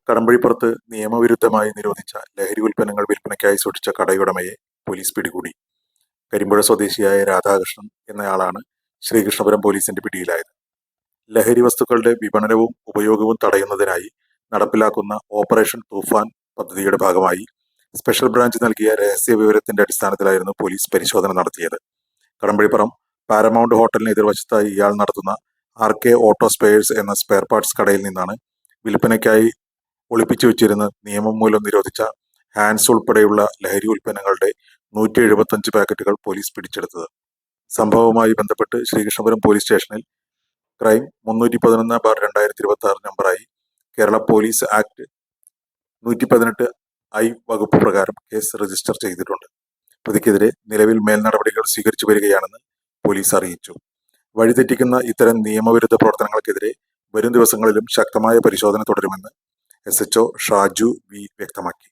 കടമ്പഴിപ്പുറത്ത് നിയമവിരുദ്ധമായി നിരോധിച്ച ലഹരി ഉൽപ്പന്നങ്ങൾ വിൽപ്പനയ്ക്കായി സൂക്ഷിച്ച കടയുടമയെ പോലീസ് പിടികൂടി. കരിമ്പുഴ സ്വദേശിയായ രാധാകൃഷ്ണൻ എന്നയാളാണ് ശ്രീകൃഷ്ണപുരം പോലീസിന്റെ പിടിയിലായത്. ലഹരി വസ്തുക്കളുടെ വിപണനവും ഉപയോഗവും തടയുന്നതിനായി നടപ്പിലാക്കുന്ന ഓപ്പറേഷൻ തൂഫാൻ പദ്ധതിയുടെ ഭാഗമായി സ്പെഷ്യൽ ബ്രാഞ്ച് നൽകിയ രഹസ്യ വിവരത്തിന്റെ അടിസ്ഥാനത്തിലായിരുന്നു പോലീസ് പരിശോധന നടത്തിയത്. കടമ്പഴിപ്പുറം പാരമൗണ്ട് ഹോട്ടലിന് എതിർവശത്തായി ഇയാൾ നടത്തുന്ന RK ഓട്ടോ സ്പെയർസ് എന്ന സ്പെയർ പാർട്സ് കടയിൽ നിന്നാണ് വിൽപ്പനയ്ക്കായി ഒളിപ്പിച്ചു വെച്ചിരുന്ന നിയമം മൂലം നിരോധിച്ച ഹാൻഡ്സ് ഉൾപ്പെടെയുള്ള ലഹരി ഉൽപ്പന്നങ്ങളുടെ 175 പാക്കറ്റുകൾ പോലീസ് പിടിച്ചെടുത്തത്. സംഭവവുമായി ബന്ധപ്പെട്ട് ശ്രീകൃഷ്ണപുരം പോലീസ് സ്റ്റേഷനിൽ ക്രൈം 311/2026 നമ്പറായി കേരള പോലീസ് ആക്ട് 118I വകുപ്പ് പ്രകാരം കേസ് രജിസ്റ്റർ ചെയ്തിട്ടുണ്ട്. പ്രതിക്കെതിരെ നിലവിൽ മേൽനടപടികൾ സ്വീകരിച്ചു വരികയാണെന്ന് പോലീസ് അറിയിച്ചു. വഴിതെറ്റിക്കുന്ന ഇത്തരം നിയമവിരുദ്ധ പ്രവർത്തനങ്ങൾക്കെതിരെ വരും ദിവസങ്ങളിലും ശക്തമായ പരിശോധന തുടരുമെന്ന് SHO ഷാജു V വ്യക്തമാക്കി.